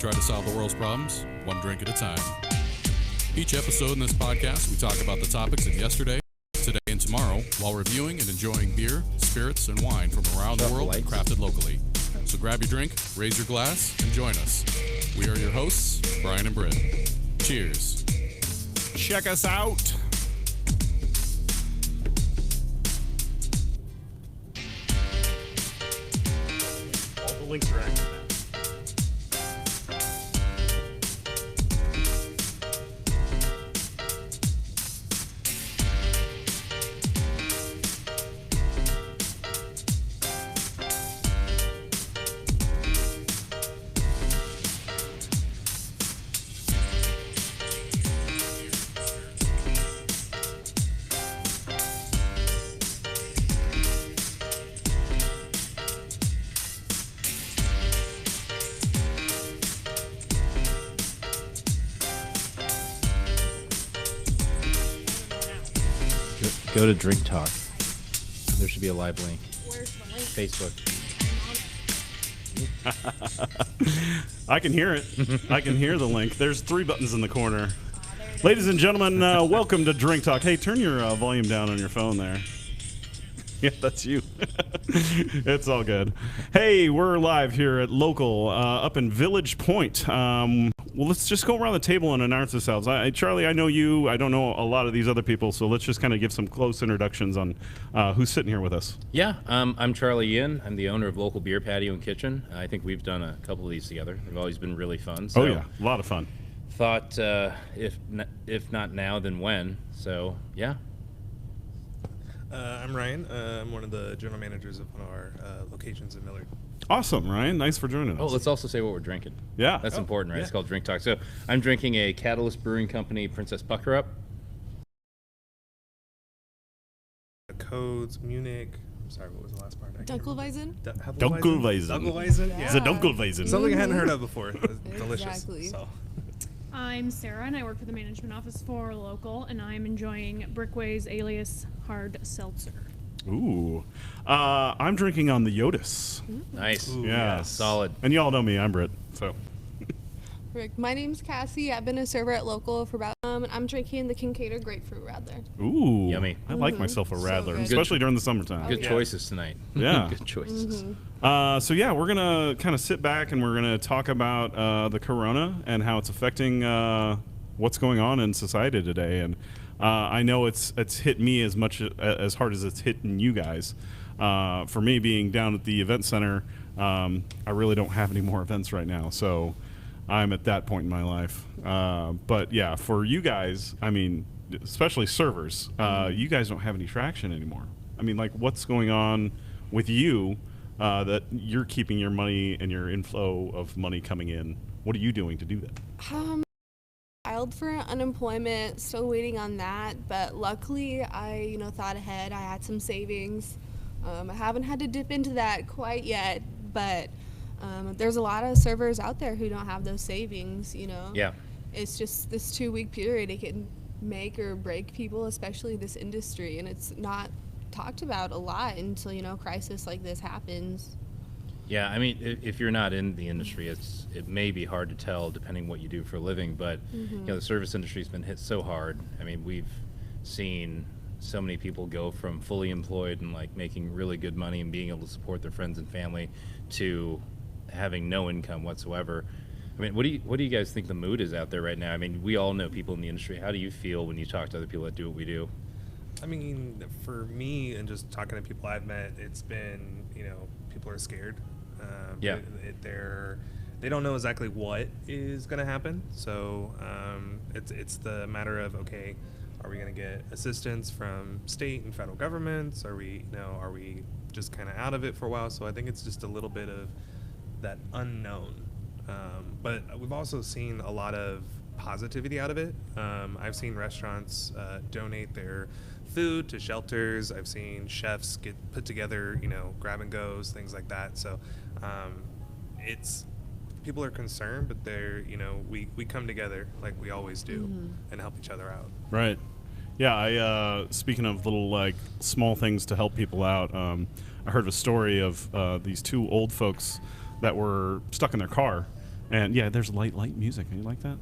try to solve the world's problems one drink at a time. Each episode in this podcast, we talk about the topics of yesterday, today, and tomorrow while reviewing and enjoying beer, spirits, and wine from around the world crafted locally. So grab your drink, raise your glass, and join us. We are your hosts, Brian and Britt. Cheers. Check us out. All the links are active now. Go to Drink Talk. There should be a live link. Where's the link? Facebook. I can hear it. I can hear the link. There's 3 buttons in the corner. Ladies and gentlemen, welcome to Drink Talk. Hey, turn your volume down on your phone there. Yeah, that's you. It's all good. Hey, we're live here at Local up in Village Point. Well, let's just go around the table and announce ourselves. Charlie, I know you. I don't know a lot of these other people, so let's just kind of give some close introductions on who's sitting here with us. Yeah, I'm Charlie Yin. I'm the owner of Local Beer Patio and Kitchen. I think we've done a couple of these together. They've always been really fun. So Oh, yeah. A lot of fun. Thought if not now, then when. So, yeah. I'm Ryan. I'm one of the general managers of one of our locations in Millard. Awesome, Ryan. Nice for joining us. Oh, let's also say what we're drinking. Yeah. That's important, right? yeah. It's called Drink Talk. So I'm drinking a Catalyst Brewing Company Princess Pucker Up. Codes, Munich. I'm sorry, what was the last part? Dunkelweizen? Dunkelweizen. Dunkelweizen? Yeah. It's a Dunkelweizen. Something I hadn't heard of before. It was delicious. Exactly. So. I'm Sarah, and I work for the management office for Local, and I'm enjoying Brickway's Alias Hard Seltzer. Ooh. I'm drinking on the Yotis. Nice. Ooh, Yeah. yes. Solid. And you all know me. I'm Britt. So. Rick, my name's Cassie. I've been a server at Local for about I'm drinking the Kincaider Grapefruit Radler. Ooh. Yummy. I like myself a So Radler, good. especially during the summertime. Good yeah. choices tonight. Yeah. Good choices. So yeah, we're gonna kind of sit back and we're gonna talk about the corona and how it's affecting what's going on in society today. And I know it's hit me as much as hard as it's hitting you guys. For me, being down at the event center, I really don't have any more events right now. So I'm at that point in my life. But yeah, for you guys, I mean, especially servers, you guys don't have any traction anymore. I mean, like, what's going on with you that you're keeping your money and your inflow of money coming in? What are you doing to do that? Filed for unemployment, still waiting on that, but luckily I, thought ahead. I had some savings. I haven't had to dip into that quite yet, but there's a lot of servers out there who don't have those savings, Yeah. It's just this 2-week period. It can make or break people, especially this industry, and it's not talked about a lot until, crisis like this happens. Yeah, I mean, if you're not in the industry, it may be hard to tell depending what you do for a living, but the service industry's been hit so hard. I mean, we've seen so many people go from fully employed and like making really good money and being able to support their friends and family to having no income whatsoever. I mean, what do you guys think the mood is out there right now? I mean, we all know people in the industry. How do you feel when you talk to other people that do what we do? I mean, for me and just talking to people I've met, it's been, people are scared. Yeah. They don't know exactly what is going to happen. So it's the matter of, okay, are we going to get assistance from state and federal governments? Are we just kind of out of it for a while? So I think it's just a little bit of that unknown. But we've also seen a lot of positivity out of it. I've seen restaurants donate their food to shelters. I've seen chefs get put together, grab and goes, things like that. So it's people are concerned, but they're, we come together like we always do and help each other out. Right. Yeah. I speaking of little like small things to help people out, I heard a story of these 2 old folks that were stuck in their car And yeah, there's light music. You like that?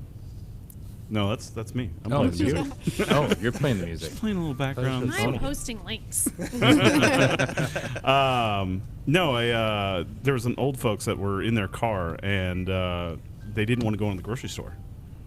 No, that's me. I'm Oh, playing it's the you. music. Oh, you're playing the music. Just playing a little background. just- I'm Funny. posting links. No, there was an old folks that were in their car and they didn't want to go in the grocery store,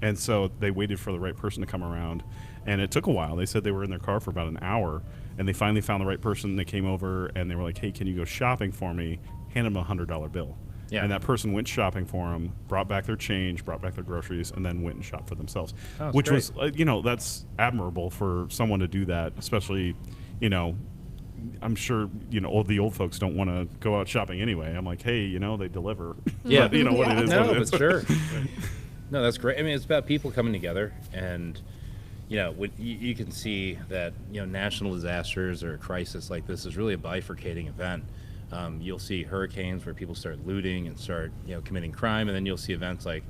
and so they waited for the right person to come around, and it took a while. They said they were in their car for about an hour, and they finally found the right person. They came over and they were like, "Hey, can you go shopping for me?" Handed them $100 bill. Yeah. And that person went shopping for them, brought back their change, brought back their groceries, and then went and shopped for themselves. Oh, that's Which great. was, that's admirable for someone to do that, especially, I'm sure, all the old folks don't want to go out shopping anyway. I'm like, hey, they deliver. Yeah. But, what it is. No, what it but is. sure. No, that's great. I mean, it's about people coming together, and you can see that national disasters or a crisis like this is really a bifurcating event. You'll see hurricanes where people start looting and start committing crime, and then you'll see events like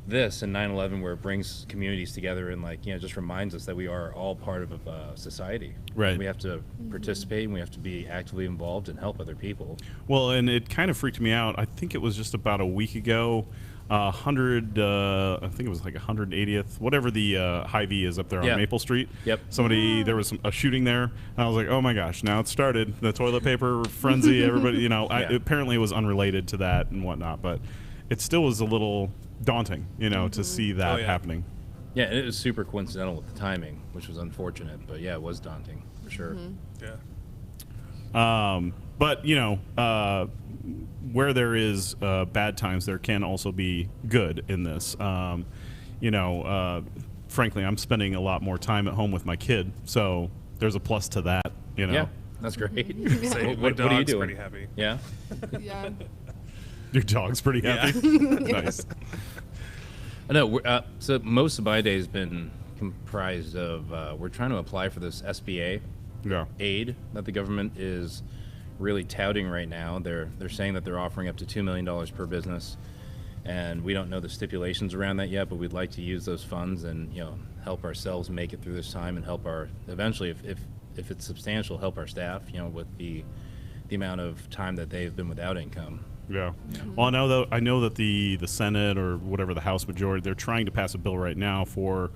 this and 9/11 where it brings communities together and just reminds us that we are all part of society. Right. We have to participate and we have to be actively involved and help other people. Well, and it kind of freaked me out. I think it was just about a week ago. I think it was like 180th, whatever the Hy-Vee is up there Yeah. on Maple Street. Yep. There was a shooting there. And I was like, oh my gosh, now it started. The toilet paper frenzy, everybody, Yeah. apparently it was unrelated to that and whatnot, but it still was a little daunting, to see that Oh, yeah. happening. Yeah, and it was super coincidental with the timing, which was unfortunate, but yeah, it was daunting for sure. Yeah. But where there is bad times, there can also be good in this. Frankly, I'm spending a lot more time at home with my kid, so there's a plus to that. Yeah, that's great. So my what are you dog's doing? pretty happy. Yeah. Yeah. Your dog's pretty happy. Nice. I know. So most of my day has been comprised of we're trying to apply for this SBA Yeah. aid that the government is really touting right now. They're saying that they're offering up to $2 million per business, and we don't know the stipulations around that yet. But we'd like to use those funds and help ourselves make it through this time and help our eventually, if it's substantial, help our staff. With the amount of time that they've been without income. Yeah. Well, I know that the Senate or whatever the House majority, they're trying to pass a bill right now for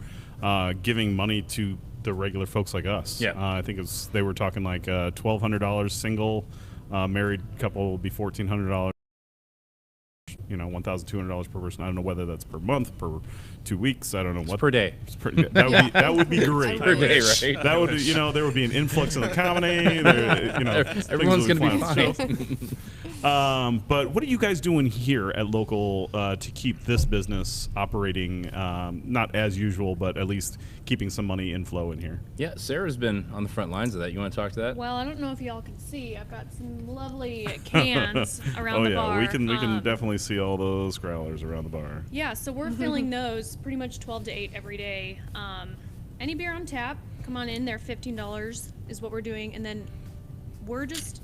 giving money to the regular folks like us. Yeah. I think they were talking like $1,200 single, married couple will be $1,400. $1,200 per person. I don't know whether that's per month, per 2 weeks. I don't know what Per day. that would be great. Per day, right? That would there would be an influx in the economy. Things Everyone's would going to be fine. fine. But what are you guys doing here at Local to keep this business operating, not as usual, but at least keeping some money inflow in here? Yeah, Sarah's been on the front lines of that. You want to talk to that? Well, I don't know if y'all can see. I've got some lovely cans around Oh the yeah, bar. we can definitely see all those growlers around the bar. Yeah, so we're filling those pretty much 12 to 8 every day. Any beer on tap, come on in. They're $15 is what we're doing, and then we're just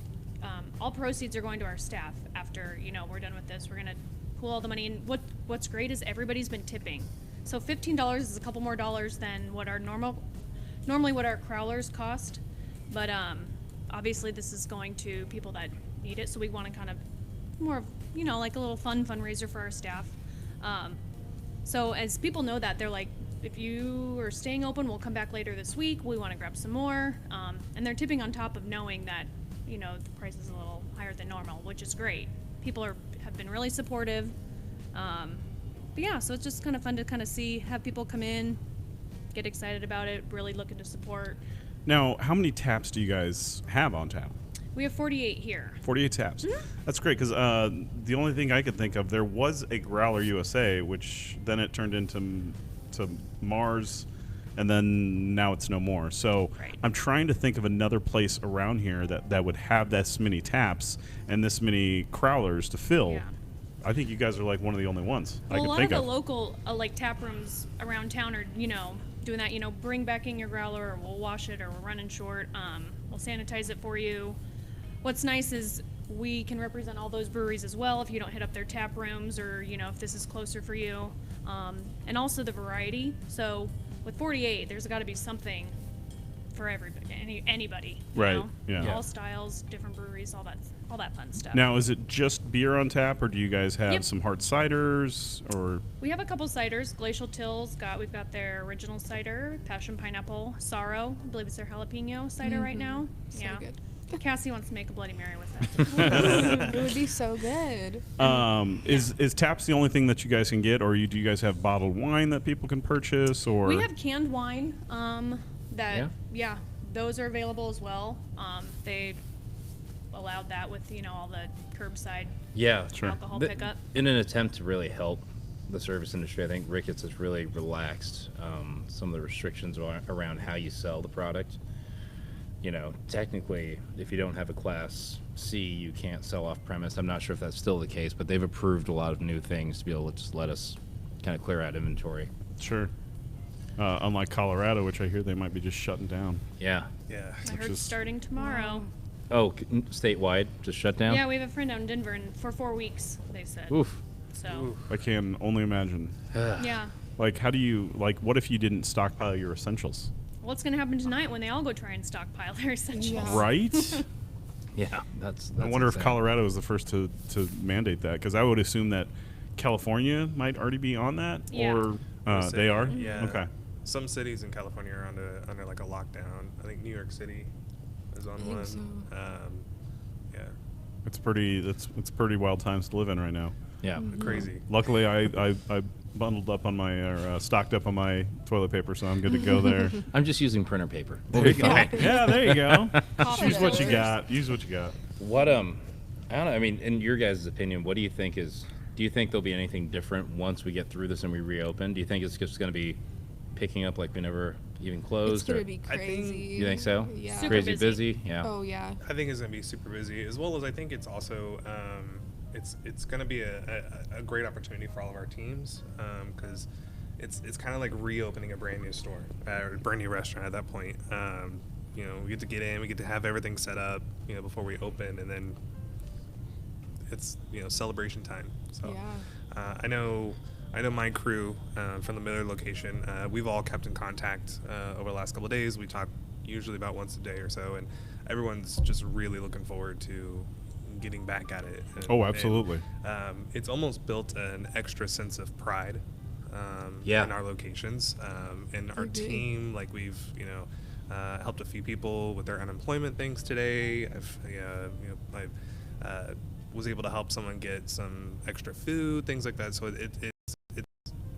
all proceeds are going to our staff after we're done with this. We're gonna pool all the money. And what's great is everybody's been tipping. So $15 is a couple more dollars than what our normally what our crowlers cost, but obviously this is going to people that need it. So we want to kind of more of like a little fundraiser for our staff. So as people know that, they're like, if you are staying open, we'll come back later this week. We want to grab some more, and they're tipping on top of knowing that the price is a little higher than normal, which is great. People have been really supportive. But yeah, so it's just kind of fun to kind of have people come in, get excited about it, really looking to support. Now, how many taps do you guys have on tap? We have 48 here. 48 taps. That's great because the only thing I could think of, there was a Growler USA, which then it turned into Mars, and then now it's no more. So Right. I'm trying to think of another place around here that would have this many taps and this many Crowlers to fill. Yeah. I think you guys are like one of the only ones I Well, a can lot think of of. the local like tap rooms around town are doing that. Bring back in your growler, or we'll wash it, or we're running short. We'll sanitize it for you. What's nice is we can represent all those breweries as well if you don't hit up their tap rooms, or if this is closer for you, and also the variety. So with 48, there's got to be something for everybody, anybody. Right, Know? yeah. All styles, different breweries, all that fun stuff. Now, is it just beer on tap, or do you guys have Yep. some hard ciders, or? We have a couple ciders. Glacial Till's we've got their original cider, Passion Pineapple, Sorrow. I believe it's their jalapeno cider right now. So yeah. good. Cassie wants to make a Bloody Mary with that. It would be so good. Is taps the only thing that you guys can get, or do you guys have bottled wine that people can purchase, or? We have canned wine. Yeah. Those are available as well. They allowed that with all the curbside Yeah, Sure. alcohol But pickup. in an attempt to really help the service industry, I think Ricketts has really relaxed some of the restrictions around how you sell the product. Technically, if you don't have a Class C, you can't sell off premise. I'm not sure if that's still the case, but they've approved a lot of new things to be able to just let us kind of clear out inventory. Sure. Unlike Colorado, which I hear they might be just shutting down. Yeah. Yeah. I heard is- starting tomorrow. Oh, statewide, just shut down? Yeah, we have a friend out in Denver, and for 4 weeks, they said. Oof. So, I can only imagine. yeah. Like, how do you, what if you didn't stockpile your essentials? What's going to happen tonight when they all go try and stockpile their essentials? Yeah. Right? Yeah, that's I wonder if insane. Colorado is the first to mandate that, because I would assume that California might already be on that, Yeah. or Most they are? cities- Yeah. Okay. Some cities in California are under like a lockdown. I think New York City is on I think one. so. Yeah. It's pretty wild times to live in right now. Yeah. Crazy. Luckily, I bundled up on my, or stocked up on my toilet paper, so I'm good to go there. I'm just using printer paper. There you go. Yeah, there you go. Coffee Use what you fillers. got. Use what you got. What I don't know. I mean, in your guys' opinion, what do you think do you think there'll be anything different once we get through this and we reopen? Do you think it's just going to be picking up like we never even closed? It's gonna or- be I think- crazy. You think so? Yeah. Super Crazy busy. busy? Yeah. Oh yeah. I think it's going to be super busy, as well as I think it's also it's going to be a great opportunity for all of our teams, because it's kind of like reopening a brand new store or a brand new restaurant at that point. We get to get in, we get to have everything set up, before we open, and then it's celebration time. So Yeah. I know my crew from the Miller location. We've all kept in contact over the last couple of days. We talk usually about once a day or so, and everyone's just really looking forward to getting back at it. Oh, absolutely. It's almost built an extra sense of pride Yeah. in our locations, and our Agree. team. Like we've helped a few people with their unemployment things today. I was able to help someone get some extra food, things like that. So it's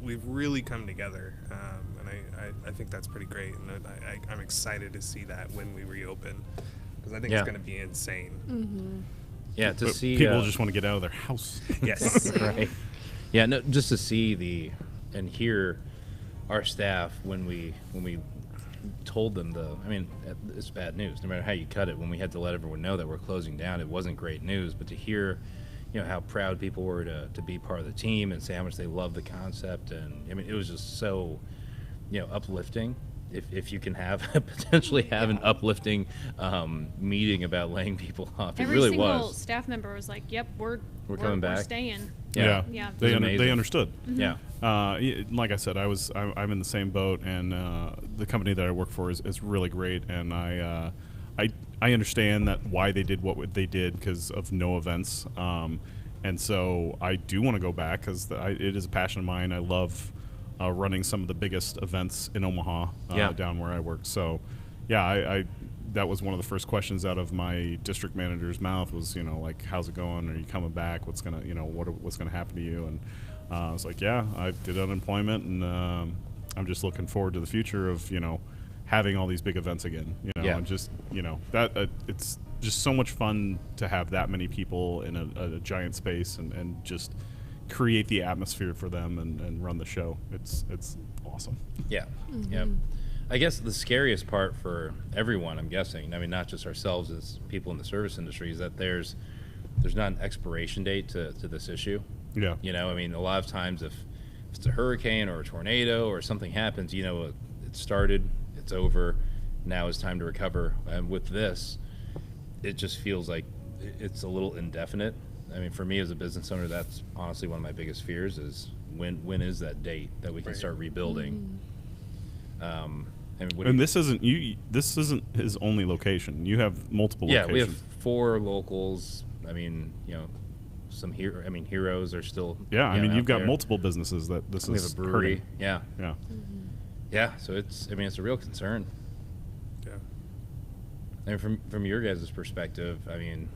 we've really come together, and I think that's pretty great, and I'm excited to see that when we reopen, because I think Yeah. it's going to be insane. Yeah, to But see people just want to get out of their house. Yes. right. Yeah, no, just to see and hear our staff when we told them it's bad news. No matter how you cut it, when we had to let everyone know that we're closing down, it wasn't great news. But to hear, how proud people were to be part of the team and say how much they love the concept, and I mean, it was just so, uplifting. If you can potentially have an uplifting meeting about laying people off, Every it really single was. staff member was like, "Yep, we're coming back." We're staying." Yeah. Yeah. They, It was they amazing. understood. Yeah. Like I said, I'm in the same boat, and the company that I work for is really great, and I understand that why they did what they did because of no events, and so I do want to go back because it is a passion of mine. I love running some of the biggest events in Omaha, Yeah. down where I work. So, yeah, I that was one of the first questions out of my district manager's mouth was, like, how's it going? Are you coming back? What's gonna, what's gonna happen to you? And I was like, yeah, I did unemployment, and I'm just looking forward to the future of, having all these big events again. Yeah. And just, that it's just so much fun to have that many people in a giant space and just create the atmosphere for them and run the show. It's awesome. Yeah. Yep. I guess the scariest part for everyone, I'm guessing, I mean, not just ourselves as people in the service industry, is that there's not an expiration date to this issue. Yeah. I mean, a lot of times if it's a hurricane or a tornado or something happens, it started, it's over, now it's time to recover. And with this, it just feels like it's a little indefinite. I mean, for me as a business owner, that's honestly one of my biggest fears is when is that date that we can Right. start rebuilding? I mean, And this isn't his only location. You have multiple yeah, locations. we have 4 locals. I mean, some heroes are still. Yeah, I mean, out you've got there. multiple businesses that this We is have a brewery. hurting. Yeah, Yeah. yeah. So it's a real concern. Yeah. And from your guys' perspective, I mean,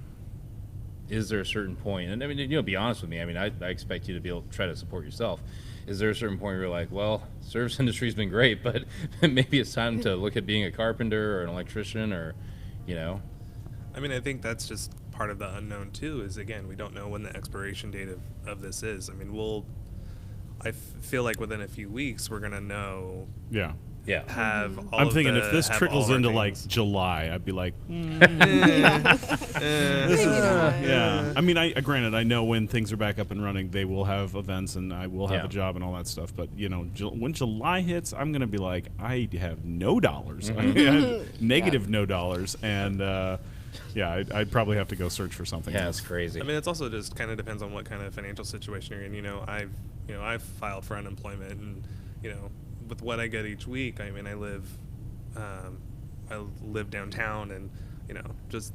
is there a certain point? And I mean, be honest with me. I mean, I expect you to be able to try to support yourself. Is there a certain point where you're like, well, service industry's been great, but maybe it's time to look at being a carpenter or an electrician, or, I mean, I think that's just part of the unknown too. Is again, we don't know when the expiration date of this is. I mean, I feel like within a few weeks we're gonna know. Yeah. yeah. Have all I'm of thinking the- if this have all trickles of our into like things. July, I'd be like, Maybe not. yeah. I mean, granted, I know when things are back up and running, they will have events and I will have Yeah. a job and all that stuff. But when July hits, I'm gonna be like, I have no dollars, I have negative no dollars, and yeah, I'd probably have to go search for something Yeah, else. it's crazy. I mean, it's also just kind of depends on what kind of financial situation you're in. I've filed for unemployment, and with what I get each week, I mean, I live downtown, and just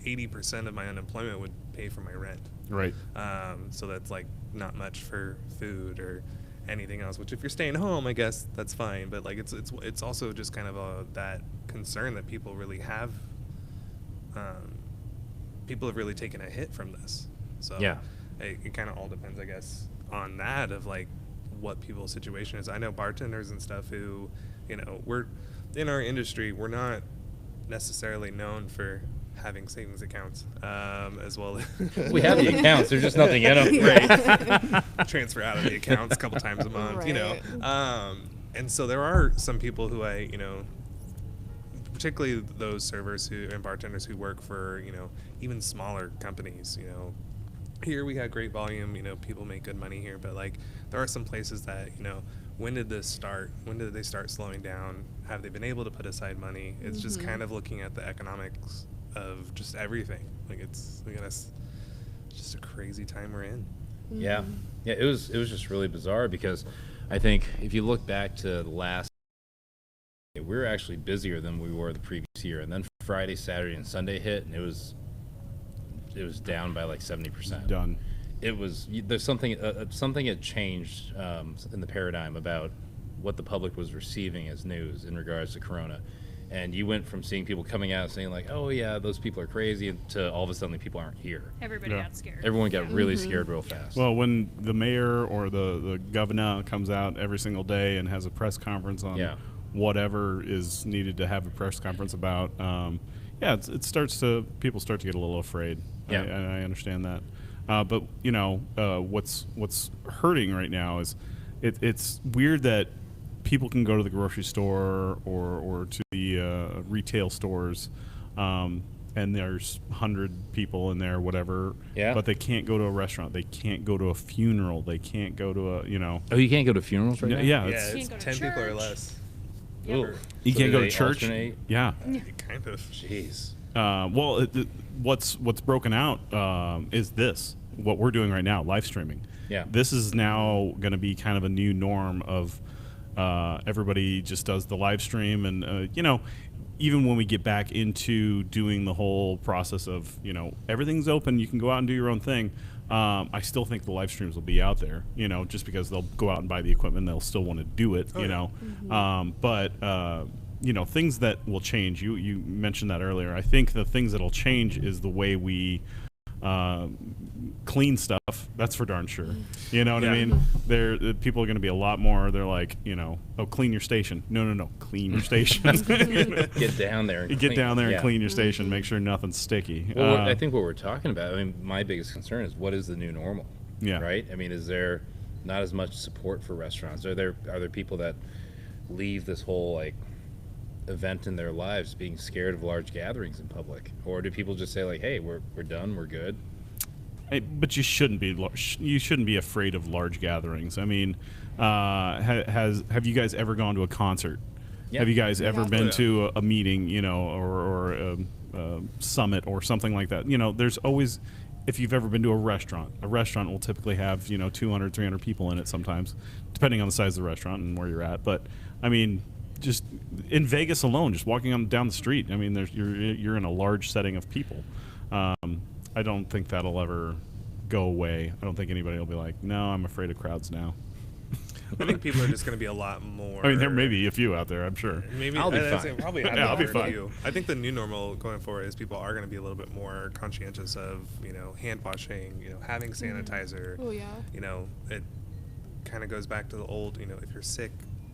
80% of my unemployment would pay for my rent. Right. So that's like not much for food or anything else. Which if you're staying home, I guess that's fine. But like it's also just kind of that concern that people really have. People have really taken a hit from this. So Yeah. it kind of all depends, I guess, on that of like what people's situation is. I know bartenders and stuff who, we're in our industry, we're not necessarily known for having savings accounts, as well as we have the accounts. There's just nothing in them. transfer out of the accounts a couple times a month, Right. and so there are some people who particularly those servers and bartenders who work for, even smaller companies, here we had great volume, people make good money here, but like there are some places that, when did this start? When did they start slowing down? Have they been able to put aside money? It's just kind of looking at the economics of just everything. Like it's just a crazy time we're in. Yeah, yeah. It was just really bizarre because I think if you look back to the last, we were actually busier than we were the previous year, and then Friday, Saturday, and Sunday hit, and it was down by like 70%. Done. There's something had changed in the paradigm about what the public was receiving as news in regards to Corona. And you went from seeing people coming out saying like, oh yeah, those people are crazy, to all of a sudden people aren't here. Everybody Yeah. got scared. Everyone got really scared real fast. Well, when the mayor or the governor comes out every single day and has a press conference on Yeah. whatever is needed to have a press conference about, people start to get a little afraid. Yeah. I understand that. But what's hurting right now is it's weird that people can go to the grocery store or to the retail stores, and there's 100 people in there, whatever. Yeah. But they can't go to a restaurant. They can't go to a funeral. They can't go to a Oh, you can't go to funerals right now? yeah. Yeah, It's, it's Can't go to 10 people or church. less. Ooh. you So can't do go to they church. alternate? Yeah. Kind of. Jeez. Well, what's broken out is this. What we're doing right now, live streaming. Yeah. This is now going to be kind of a new norm of everybody just does the live stream, and even when we get back into doing the whole process of everything's open, you can go out and do your own thing. I still think the live streams will be out there, just because they'll go out and buy the equipment, they'll still want to do it, But things that will change. You mentioned that earlier. I think the things that'll change is the way we clean stuff. That's for darn sure. You know what I Yeah. mean? People are going to be a lot more. They're like, oh, clean your station. No, clean your station. Get down there. And Get clean. down there and Yeah. clean your station. Make sure nothing's sticky. Well, I think what we're talking about, I mean, my biggest concern is what is the new normal? Yeah. Right? I mean, is there not as much support for restaurants? Are there people that leave this whole like event in their lives being scared of large gatherings in public, or do people just say like, hey, we're done, we're good? But you shouldn't be. You shouldn't be afraid of large gatherings. I mean, have you guys ever gone to a concert? Yeah. Have you guys ever have. been Oh, yeah. to a meeting, or a summit or something like that? There's always if you've ever been to a restaurant will typically have 200, 300 people in it sometimes, depending on the size of the restaurant and where you're at. But I mean, just in Vegas alone, just walking down the street, I mean, you're in a large setting of people. I don't think that'll ever go away. I don't think anybody will be like, no, I'm afraid of crowds now. I think people are just going to be a lot more. I mean, there may be a few out there, I'm sure. Maybe I'll be I'd fine. say probably Yeah, I'll be a fine. few. I think the new normal going forward is people are going to be a little bit more conscientious of hand washing, having sanitizer. Oh yeah. It kind of goes back to the old, if you're sick,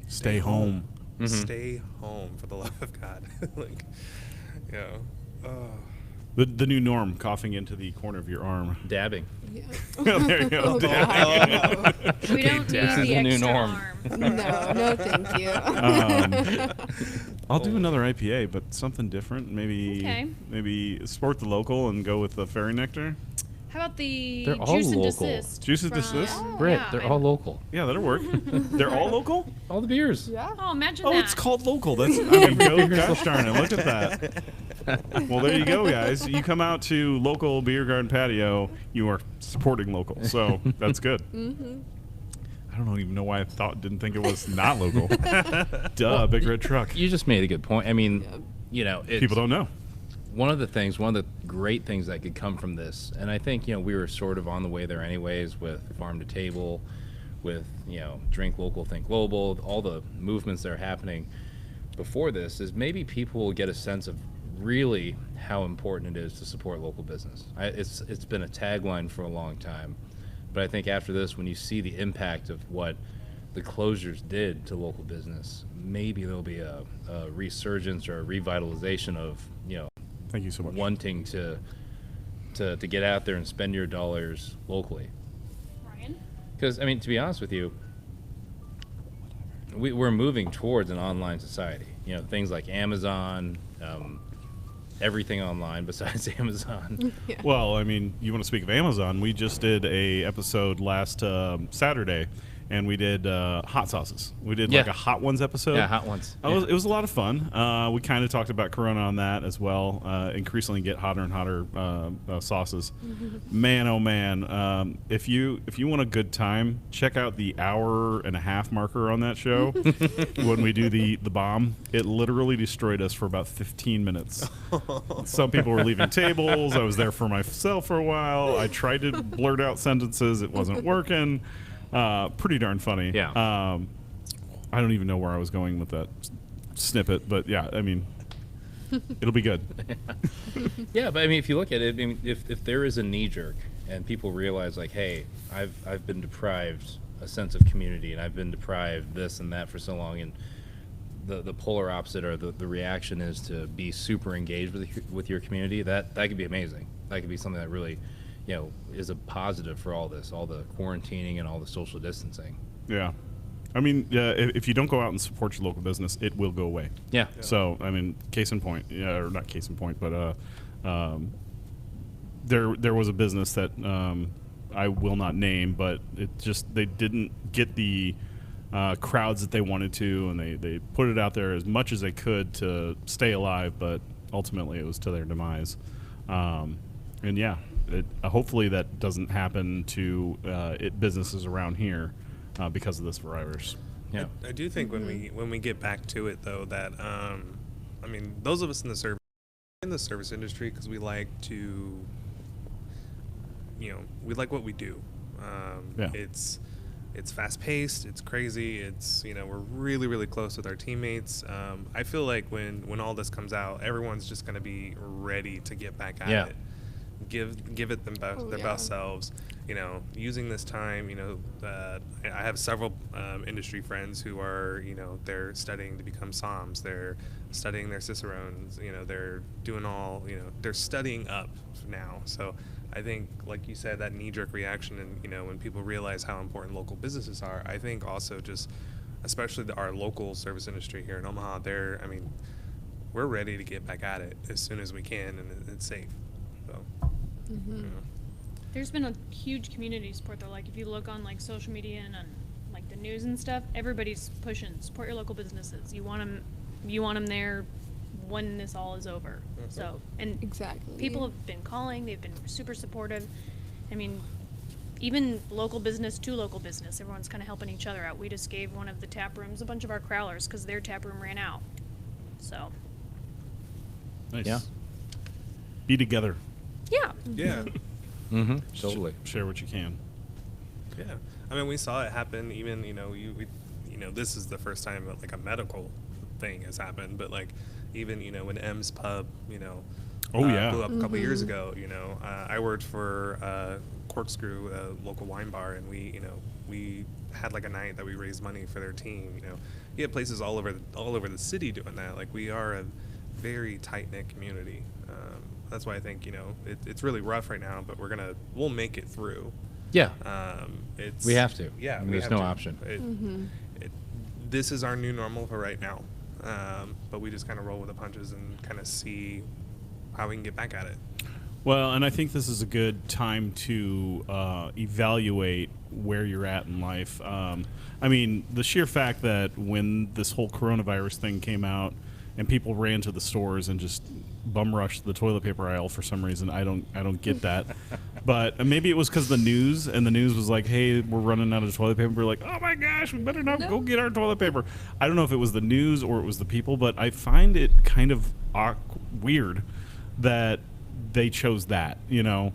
Stay home. Mhm. Stay home for the love of God. Like, oh. The new norm, coughing into the corner of your arm. Dabbing. Yeah. There you go. Oh, God. We don't need This is the the new extra norm. arm. No, thank you. I'll do another IPA, but something different. Okay. Maybe support the local and go with the Fairy Nectar. How about the They're all Juice and local. Desist? Juice and from- Desist? Oh, Britt, yeah, they're I- all local. Yeah, that'll work. They're all local? All the beers. Yeah. Oh, imagine Oh, that. it's called local. That's I mean, go, gosh darn it! Look at that. Well, there you go, guys. You come out to local beer garden patio, you are supporting local, so that's good. I don't even know why I didn't think it was not local. Duh, big red truck. You just made a good point. I mean, Yep. it's, People don't know. one of the great things that could come from this, and I think we were sort of on the way there anyways with farm to table, with drink local, think global, all the movements that are happening before this, is maybe people will get a sense of really how important it is to support local business. It's been a tagline for a long time, but I think after this, when you see the impact of what the closures did to local business, maybe there'll be a resurgence or a revitalization of Thank you so much. wanting to get out there and spend your dollars locally. Ryan? Because I mean, to be honest with you, we're moving towards an online society. Things like Amazon, everything online besides Amazon. Yeah. Well, I mean, you want to speak of Amazon? We just did a episode last Saturday, and we did hot sauces. We did like Yeah. a hot ones episode. Yeah, hot ones. It was a lot of fun. We kind of talked about Corona on that as well. Increasingly get hotter and hotter sauces. Man, oh man! If you want a good time, check out the 1.5-hour marker on that show. When we do the bomb, it literally destroyed us for about 15 minutes. Some people were leaving tables. I was there for myself for a while. I tried to blurt out sentences. It wasn't working. Pretty darn funny. Yeah. I don't even know where I was going with that snippet, but yeah, I mean, it'll be good. Yeah, but I mean, if you look at it, I mean, if there is a knee jerk and people realize like, hey, I've been deprived a sense of community, and I've been deprived this and that for so long, and the polar opposite or the reaction is to be super engaged with your community, that could be amazing. That could be something that really, is a positive for all this, all the quarantining and all the social distancing. Yeah. I mean, if you don't go out and support your local business, it will go away. Yeah. So, I mean, case in point, or not case in point, but there was a business that I will not name, but they didn't get the crowds that they wanted to, and they put it out there as much as they could to stay alive, but ultimately it was to their demise. And yeah, hopefully that doesn't happen to businesses around here because of this virus. Yeah. I do think when we get back to it though, that I mean, those of us in the service industry, because we like to, we like what we do. Yeah. It's fast paced, it's crazy, it's we're really, really close with our teammates. I feel like when all this comes out, everyone's just gonna be ready to get back at Yeah. it. Give it their best selves. Using this time, I have several industry friends who are, they're studying to become SOMs. They're studying their Cicerones. They're doing they're studying up now. So I think, like you said, that knee-jerk reaction, and when people realize how important local businesses are, I think also just, especially our local service industry here in Omaha, we're ready to get back at it as soon as we can, and it's safe. So. There's been a huge community support though. Like if you look on like social media and on like the news and stuff, everybody's pushing support your local businesses. You want them there when this all is over. So, and Exactly. people have been calling, they've been super supportive. I mean, even local business to local business, everyone's kind of helping each other out. We just gave one of the tap rooms a bunch of our crowlers because their tap room ran out. So, Nice. Yeah. Be together. yeah. Yeah. Mm-hmm. Totally. Share what you can. Yeah, I mean, we saw it happen. Even this is the first time that like a medical thing has happened. But like, even when M's Pub, Oh, yeah. blew up a couple years ago. I worked for Corkscrew, a local wine bar, and we had like a night that we raised money for their team. You had places all over the city doing that. Like, we are a very tight knit community. That's why I think it's really rough right now, but we'll make it through. Yeah. It's We have to. Yeah, I mean, we there's have no to. option. This is our new normal for right now, but we just kind of roll with the punches and kind of see how we can get back at it. Well, and I think this is a good time to evaluate where you're at in life. I mean, the sheer fact that when this whole coronavirus thing came out and people ran to the stores and just bum rushed the toilet paper aisle for some reason, I don't get that. But maybe it was because the news was like, hey, we're running out of toilet paper. We're like, oh my gosh, we better not go get our toilet paper. I don't know if it was the news or it was the people, but I find it kind of weird that they chose that, Yeah.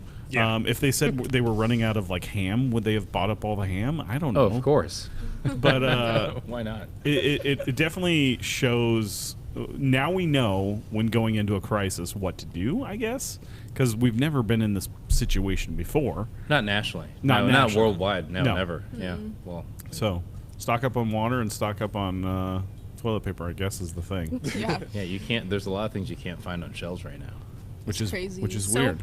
If they said they were running out of like ham, would they have bought up all the ham? I don't know. Oh, of course. But Why not? it definitely shows. Now we know when going into a crisis what to do, I guess, because we've never been in this situation before. Not nationally. Not Not nationally. worldwide. No, No. never. Yeah. Well, So stock up on water and stock up on toilet paper, I guess, is the thing, Yeah. yeah, you can't. There's a lot of things you can't find on shelves right now. which It's is crazy. which is Soap. weird.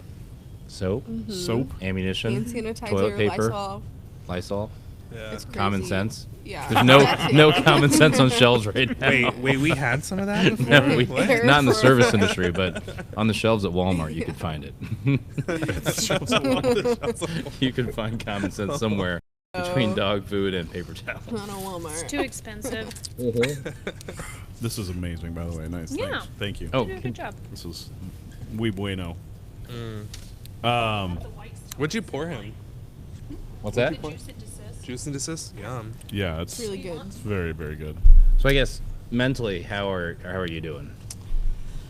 Soap, Soap. ammunition, Hand sanitizer, toilet paper, Lysol. Lysol. Yeah. It's crazy. Common sense. Yeah. There's no That too. no common sense on shelves right now. Wait, we had some of that before? No, we, What? not in the service industry, but on the shelves at Walmart, you could find it. You can find common sense somewhere between Oh. dog food and paper towels. Not a Walmart. It's too expensive. This is amazing, by the way. Nice. Yeah. Thanks. Thank you. Oh, You did a good job. This is muy bueno. What'd you pour him? what's that? Juice and desist? Yum. Yeah, it's Really good. It's very, very good. So I guess mentally, how are you doing?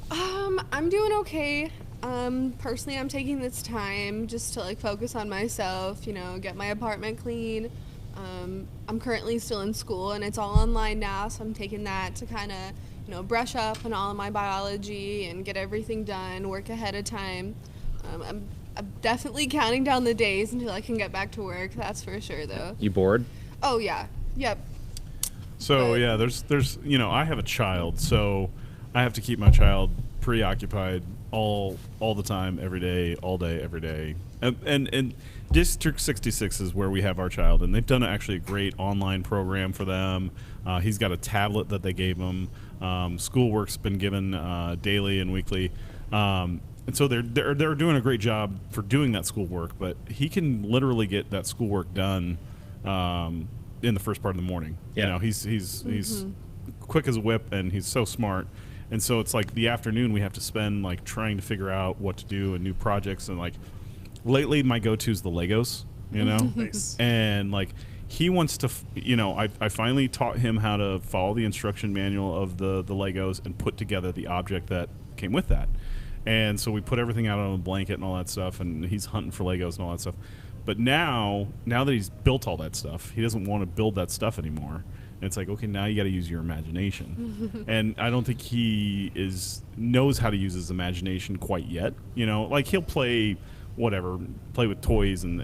I'm doing okay. Personally, I'm taking this time just to like focus on myself, get my apartment clean. I'm currently still in school and it's all online now, so I'm taking that to kind of, brush up on all of my biology and get everything done, work ahead of time. I'm definitely counting down the days until I can get back to work, that's for sure though. You bored? Oh yeah, yep. So But- yeah, there's I have a child, so I have to keep my child preoccupied all the time, every day, all day, every day. And District 66 is where we have our child, and they've done actually a great online program for them. He's got a tablet that they gave him. Schoolwork's been given daily and weekly. And so they're doing a great job for doing that schoolwork, but he can literally get that schoolwork done in the first part of the morning. Yeah. He's quick as a whip, and he's so smart. And so it's like the afternoon we have to spend like trying to figure out what to do and new projects. And like lately my go-to is the Legos, Nice. and like he wants to, I finally taught him how to follow the instruction manual of the Legos and put together the object that came with that. And so we put everything out on a blanket and all that stuff, and he's hunting for Legos and all that stuff. But now that he's built all that stuff, he doesn't want to build that stuff anymore. And it's like, okay, now you got to use your imagination. And I don't think he knows how to use his imagination quite yet. Like he'll play with toys and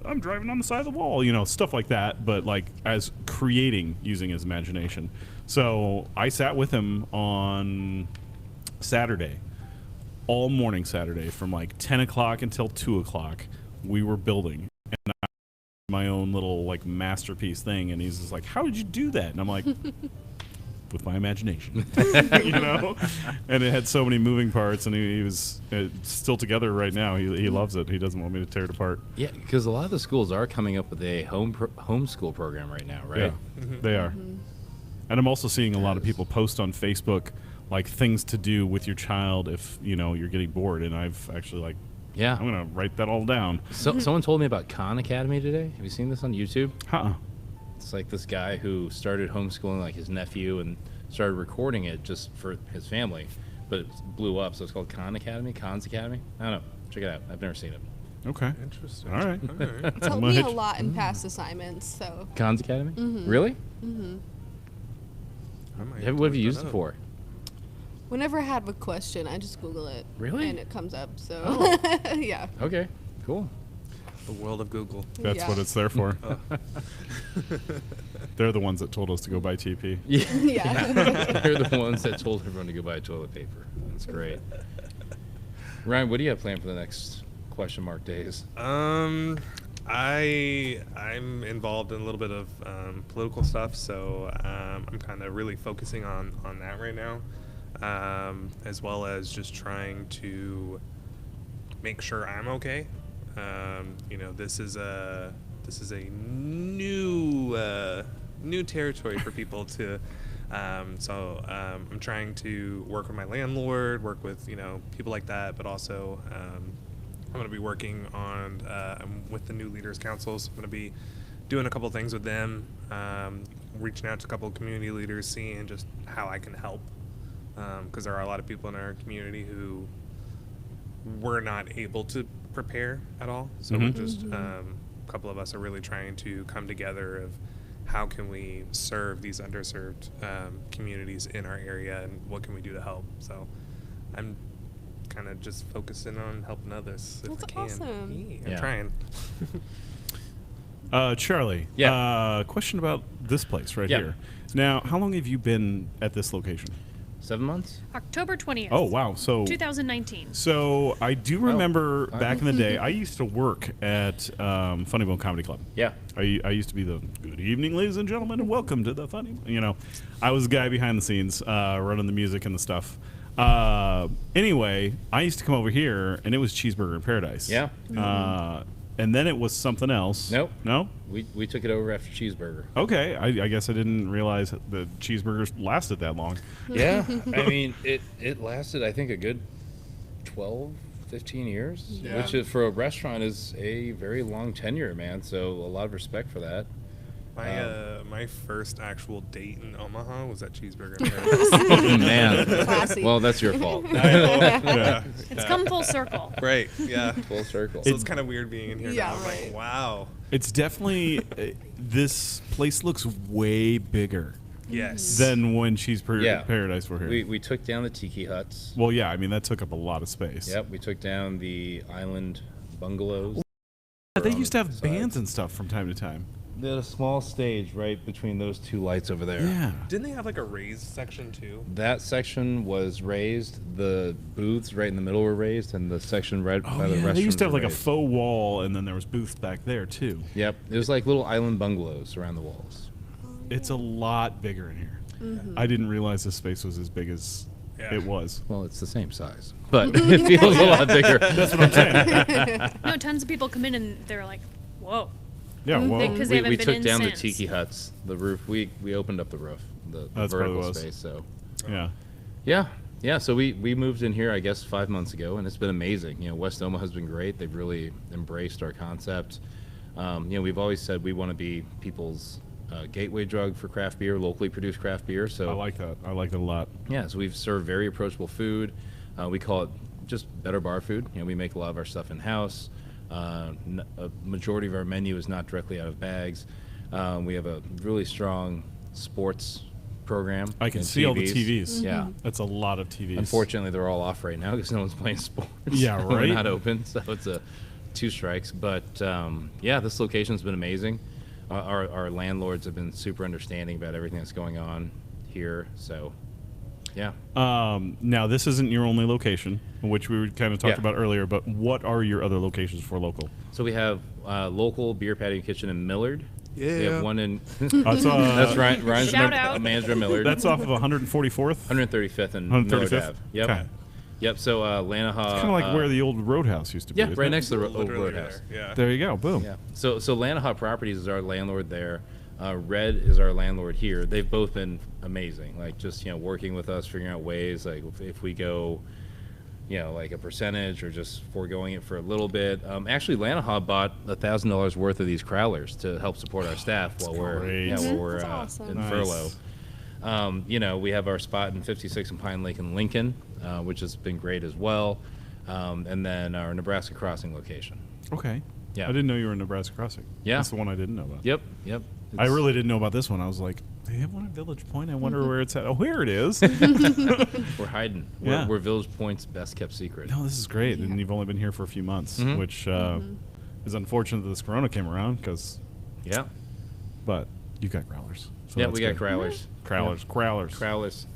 I'm driving on the side of the wall, stuff like that. But like as creating using his imagination. So I sat with him on Saturday, all morning Saturday, from like 10 o'clock until 2 o'clock. We were building, and I my own little like masterpiece thing, and he's just like, how did you do that? And I'm like, with my imagination. And it had so many moving parts, and he was still together right now. He loves it. He doesn't want me to tear it apart. Yeah, because a lot of the schools are coming up with a homeschool program right now, right? Yeah, they are. And I'm also seeing a lot of people post on Facebook like things to do with your child if you're getting bored. And I've actually Yeah. I'm gonna write that all down. Someone told me about Khan Academy today. Have you seen this on YouTube? Huh? It's like this guy who started homeschooling like his nephew and started recording it just for his family, but it blew up. So it's called Khan's Academy. I don't know. Check it out. I've never seen it. Okay. Interesting. All right. It's helped me a lot in past assignments. So Khan's Academy? Really? I might What have you look used that it up. for? whenever I have a question, I just Google it. Really? And it comes up. So Oh. yeah. Okay, cool. The world of Google. That's Yeah. what it's there for. They're the ones that told us to go buy TP. Yeah. They're the ones that told everyone to go buy toilet paper. That's great. Ryan, what do you have planned for the next question mark days? I'm involved in a little bit of political stuff, so I'm kind of really focusing on that right now, as well as just trying to make sure I'm okay. This is a new territory for people to. So I'm trying to work with my landlord, work with people like that, but also I'm going to be working on with the new leaders council. So I'm going to be doing a couple things with them, reaching out to a couple of community leaders, seeing just how I can help, because there are a lot of people in our community who were not able to prepare at all. So we're just a couple of us are really trying to come together of how can we serve these underserved communities in our area, and what can we do to help. So I'm kind of just focusing on helping others if That's I can. awesome. Yeah, Yeah. I'm trying. Charlie. Yeah. Question about this place right Yeah. here. Now, how long have you been at this location? 7 months? October 20th. Oh, wow. So 2019. So I do remember Oh, back in the day, I used to work at Funny Bone Comedy Club. Yeah. I used to be the good evening, ladies and gentlemen, and welcome to the Funny. I was the guy behind the scenes, running the music and the stuff. Anyway, I used to come over here, and it was Cheeseburger in Paradise. Yeah. And then it was something else. Nope. No. We took it over after Cheeseburger. Okay. I guess I didn't realize that cheeseburgers lasted that long. Yeah. I mean, it lasted, I think, a good 12, 15 years, Yeah. which is, for a restaurant is a very long tenure, man. So a lot of respect for that. My first actual date in Omaha was at Cheeseburger in Paradise. Man. Classy. Well, that's your fault. Yeah. It's come full circle. Right. Yeah. Full circle. So it's kind of weird being in here Yeah, now. I'm right. like, wow. It's definitely this place looks way bigger Yes. than when Yeah. Paradise were here. We took down the tiki huts. Well, yeah, I mean that took up a lot of space. Yep, we took down the island bungalows. Yeah, they on used to the have side. bands and stuff from time to time. They had a small stage right between those two lights over there. Yeah. Didn't they have like a raised section too? That section was raised. The booths right in the middle were raised, and the section right Oh by the yeah, restrooms they used to have were like a raised. faux wall, and then there was booths back there too. Yep, it was like little island bungalows around the walls. It's a lot bigger in here. I didn't realize this space was as big as Yeah. it was. Well, it's the same size, but it feels a lot bigger. That's what I'm saying. No, tons of people come in and they're like, whoa. Yeah, well, Because they We haven't been took in down since. the tiki huts, the roof. We opened up the roof, the That's probably vertical what it was. space. So yeah. yeah. So we moved in here, I guess, 5 months ago, and it's been amazing. West Omaha has been great. They've really embraced our concept. We've always said we want to be people's gateway drug for craft beer, locally produced craft beer. So I like that. I like that a lot. yeah, so we've served very approachable food. We call it just better bar food. We make a lot of our stuff in house. A majority of our menu is not directly out of bags. We have a really strong sports program. I can and see all the TVs. Yeah. That's a lot of TVs. Unfortunately, they're all off right now because no one's playing sports. Yeah, So right. They're not open, so it's a 2 strikes. But yeah, this location's been amazing. Our landlords have been super understanding about everything that's going on here. So yeah. Now, this isn't your only location, which we kind of talked Yeah. about earlier, but what are your other locations for local? So we have local beer patio kitchen in Millard. We Yeah. have one in. That's, That's Ryan. Ryan's Shout a out. manager at Millard. That's off of 144th. 135th and 135th? Millard Ave. Yep. Okay. Yep. So Lanahaw. Kind of like where the old Roadhouse used to be. Yeah, isn't right it? next to the old Literally Roadhouse. there. Yeah. There you go. Boom. Yeah. So Lanahaw Properties is our landlord there. Red is our landlord here. They've both been amazing. Like just working with us, figuring out ways. Like if we go, like a percentage or just foregoing it for a little bit. Actually, Lanahaw bought $1,000 worth of these crowlers to help support our staff while we're great. That's awesome. in Nice. furlough. We have our spot in 56 and Pine Lake in Lincoln, which has been great as well. And then our Nebraska Crossing location. Okay. Yeah. I didn't know you were in Nebraska Crossing. Yeah. That's the one I didn't know about. Yep. I really didn't know about this one. I was like, they have one at Village Point. I wonder where it's at. Oh, here it is. We're hiding. Yeah. We're Village Point's best kept secret. No, this is great. And you've only been here for a few months, which is unfortunate that this Corona came around Yeah. but you got growlers. So Yeah, that's we got good. crowlers. Crowlers.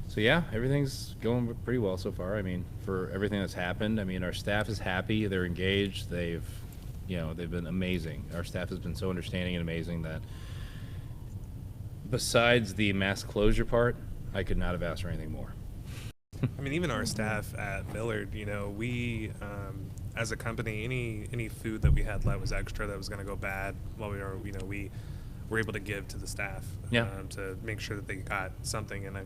So yeah, everything's going pretty well so far. I mean, for everything that's happened, I mean, our staff is happy. They're engaged. They've been amazing. Our staff has been so understanding and amazing that besides the mass closure part, I could not have asked for anything more. I mean, even our staff at Millard, we, as a company, any food that we had that was extra that was going to go bad while we were able to give to the staff to make sure that they got something. And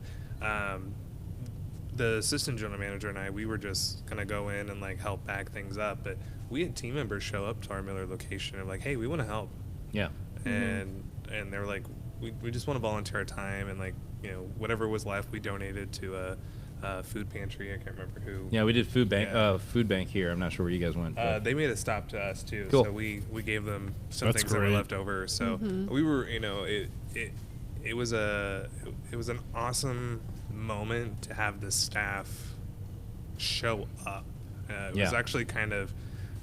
the assistant general manager and I, we were just going to go in and like help back things up. But we had team members show up to our Millard location and like, hey, we want to help. Yeah. And they were like, we just want to volunteer our time, and like whatever was left we donated to a food pantry. I can't remember who. Yeah, we did food bank. Yeah. Food bank here. I'm not sure where you guys went. But They made a stop to us too, Cool. so we gave them some That's things that great. were left over. So we were, it was an awesome moment to have the staff show up. It was Yeah. actually kind of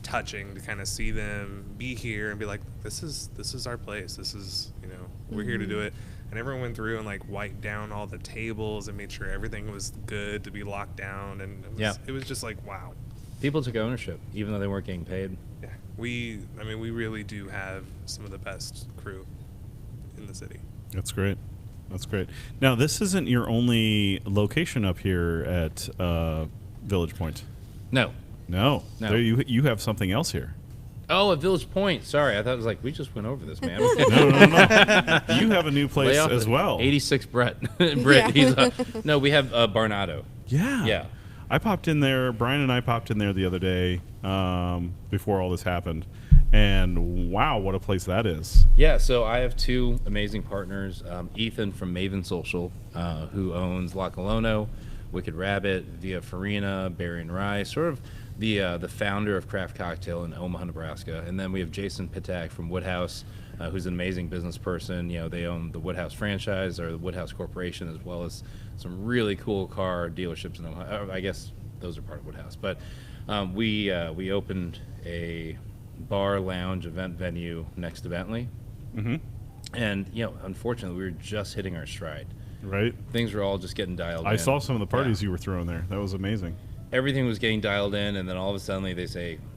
touching to kind of see them be here and be like, this is our place. This is we're here to do it. And everyone went through and like wiped down all the tables and made sure everything was good to be locked down. And it was just like, wow. people took ownership, even though they weren't getting paid. Yeah, we really do have some of the best crew in the city. That's great. Now, this isn't your only location up here at Village Point. No. No. No. There you have something else here. Oh, at Village Point. Sorry, I thought it was like we just went over this, man. No. You have a new place Lay off as it. well. 86 Britt. He's no, we have Barnado. Yeah. Yeah. I popped in there. Brian and I popped in there the other day before all this happened. And wow, what a place that is. Yeah, so I have two amazing partners. Ethan from Maven Social, who owns La Colono, Wicked Rabbit, Via Farina, Berry and Rye, sort of the founder of Craft Cocktail in Omaha, Nebraska. And then we have Jason Pitak from Woodhouse, who's an amazing business person. They own the Woodhouse franchise or the Woodhouse Corporation, as well as some really cool car dealerships in Omaha. I guess those are part of Woodhouse. But we opened a bar, lounge, event venue next to Bentley. Mm-hmm. And, unfortunately, we were just hitting our stride. Right? Things were all just getting dialed in. I saw some of the parties Yeah. you were throwing there. That was amazing. Everything was getting dialed in, and then all of a sudden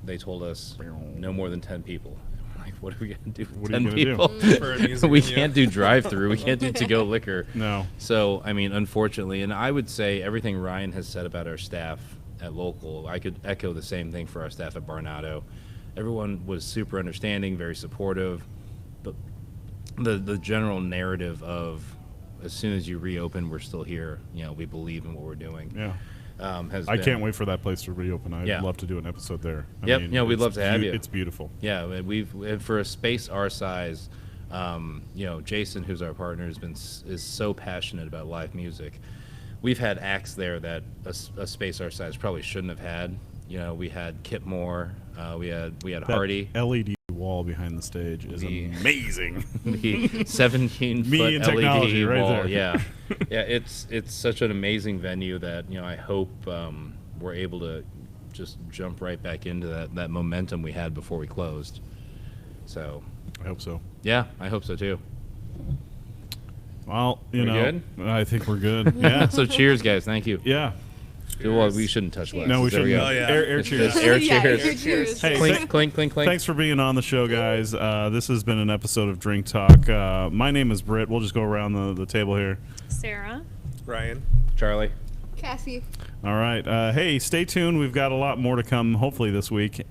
they told us no more than 10 people. I'm like, what are we going to do with What are you 10 gonna do? people? For a music We venue. can't do drive-through. We can't do to-go liquor. No. So, I mean, unfortunately, and I would say everything Ryan has said about our staff at Local, I could echo the same thing for our staff at Barnado. Everyone was super understanding, very supportive. But the general narrative of as soon as you reopen, we're still here. We believe in what we're doing. Yeah. I can't wait for that place to reopen. I'd Yeah. love to do an episode there. Yep. We'd it's love to have you. It's beautiful. Yeah, and for a space our size, Jason, who's our partner, is so passionate about live music. We've had acts there that a space our size probably shouldn't have had. We had Kip Moore, we had That Hardy, LED wall behind the stage is amazing. the 17-foot Me and technology LED right wall. there. Yeah, yeah, it's such an amazing venue that I hope we're able to just jump right back into that momentum we had before we closed. So I hope so. yeah, I hope so too. Well, We good? I think we're good. Yeah. So cheers, guys. Thank you. Yeah. Well, we shouldn't touch glasses. No, we There shouldn't. go. Oh, yeah. Air It's cheers. just air Yeah, cheers. cheers. Hey, Clink, clink, clink, clink. Thanks for being on the show, guys. This has been an episode of Drink Talk. My name is Britt. We'll just go around the table here. Sarah. Ryan. Charlie. Cassie. All right. Hey, stay tuned. We've got a lot more to come, hopefully, this week.